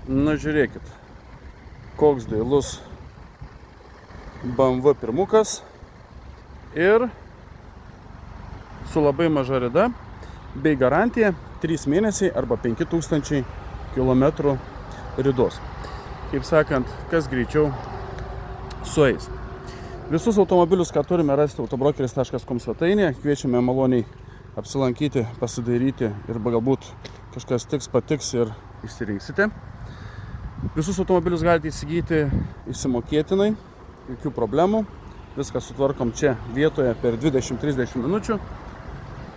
Na, žiūrėkit, koks dailus BMW pirmukas ir su labai maža rida bei garantija 3 mėnesiai arba 5000 km ridos. Kaip sakant, kas greičiau sueis. Visus automobilius, ką turime rasti autobrokeris.com svetainėje, kviečiame maloniai apsilankyti, pasidairyti ir galbūt kažkas patiks ir išsirinksite. Visus automobilius galite įsigyti išsimokėtinai, jokių problemų. Viską sutvarkom čia vietoje per 20-30 minučių.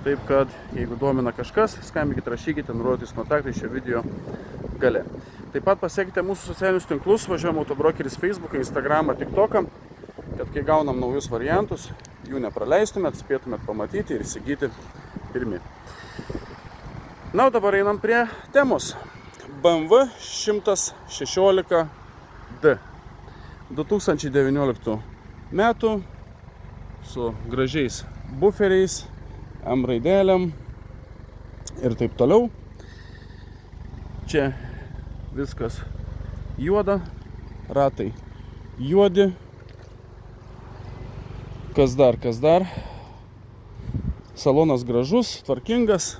Taip kad, jeigu domina kažkas, skambinkite, rašykite, nurodytis kontaktai šio video gale. Taip pat pasiekite mūsų socialinius tinklus, važiuojam autobrokeris Facebooką, Instagramą, TikToką, kad kai gaunam naujus variantus, jų nepraleistumėt, spėtumėt pamatyti ir įsigyti pirmi. Na, o dabar einam prie temos. BMW 116D 2019 metų su gražiais buferiais, M raidelėm ir taip toliau. Čia viskas juoda, ratai juodi. Kas dar? Salonas gražus, tvarkingas.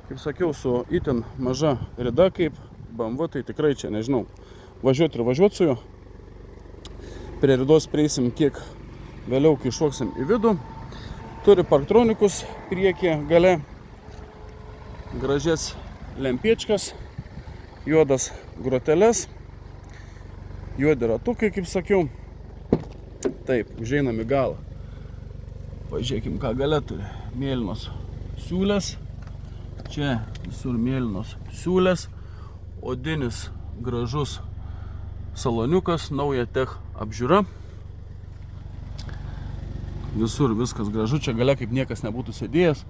Kaip sakiau, su itin maža rida kaip BMW, tai tikrai čia, nežinau, važiuoti su juo. Prie ridos prieisim kiek vėliau, kai šoksim į vidų. Turi parktronikus priekyje gale, gražias lempiečkas, juodas groteles, juodi ratukai, kaip sakiau. Taip, užeinam į galą. Pažiūrėkim, ką gale turi. Mėlynos siūlės. Čia visur mėlynos siūlės. Odinis gražus saloniukas, nauja tech apžiūra. Visur viskas gražu, čia gale kaip niekas nebūtų sėdėjęs.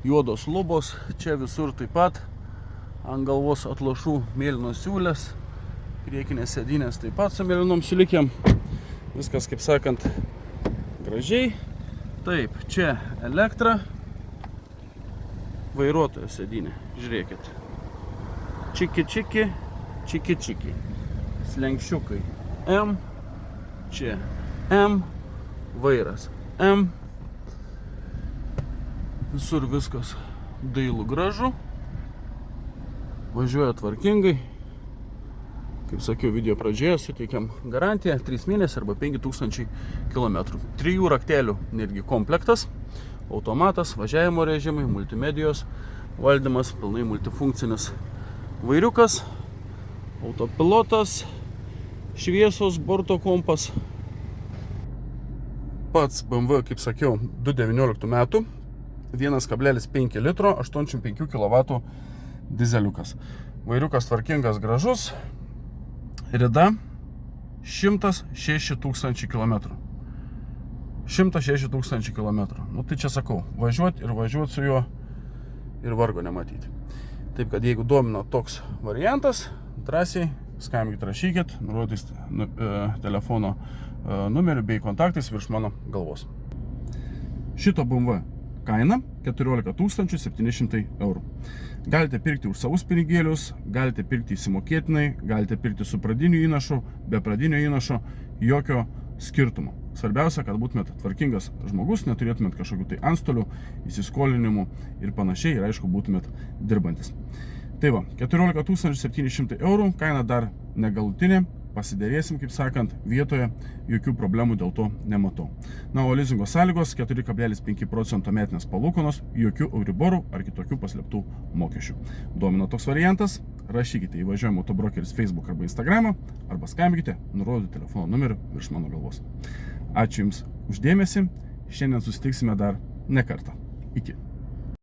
Juodos lubos, čia visur taip pat. Ant galvos atlošų mėlynos siūlės. Priekinės sėdynės taip pat su mėlynom siūlikėm. Viskas, kaip sakant, gražiai. Taip, čia elektra. Vairuotojo sėdynė, žiūrėkit. Čiki. Slenkščiukai M. Čia M. Vairas M. Visur viskas dailu gražu. Važiuoja tvarkingai. Kaip sakiau, video pradžioje suteikiam garantiją 3 mėnesiai arba 5000 km. 3 raktelių netgi komplektas. Automatas, važiavimo režimai, multimedijos valdymas, pilnai multifunkcinis vairiukas, autopilotas, šviesos, borto kompas. Pats BMW, kaip sakiau, 2019 metų, 1,5 litro, 85 kW dizeliukas. Vairiukas tvarkingas, gražus, rida 106 000 km. 106 000 km. Nu tai čia sakau, važiuoti su juo ir vargo nematyti. Taip kad jeigu domina toks variantas, drąsiai skambinkit, rašykit, nurodys telefono numeriu bei kontaktais virš mano galvos. Šito BMW kaina 14 700 eurų. Galite pirkti už savus pinigėlius, galite pirkti įsimokėtinai, galite pirkti su pradiniu įnašu, be pradinio įnašo, jokio skirtumo. Svarbiausia, kad būtumėt tvarkingas žmogus, neturėtumėt kažkokių tai antstolių, įsiskolinimų ir panašiai, ir aišku, būtumėt dirbantis. Tai va, 14 700 eurų, kaina dar negalutinė, pasidėrėsim, kaip sakant, vietoje, jokių problemų dėl to nematau. Na, o lizingo sąlygos 4,5% metinės palūkanos, jokių euriborų ar kitokių paslėptų mokesčių. Domina toks variantas, rašykite į Važiuojam autobrokeris Facebook arba Instagramą, arba skambinkite, nurodyti telefono numeriu virš mano galvos. Ačiū Jums už dėmesį, šiandien susitiksime dar ne kartą. Iki.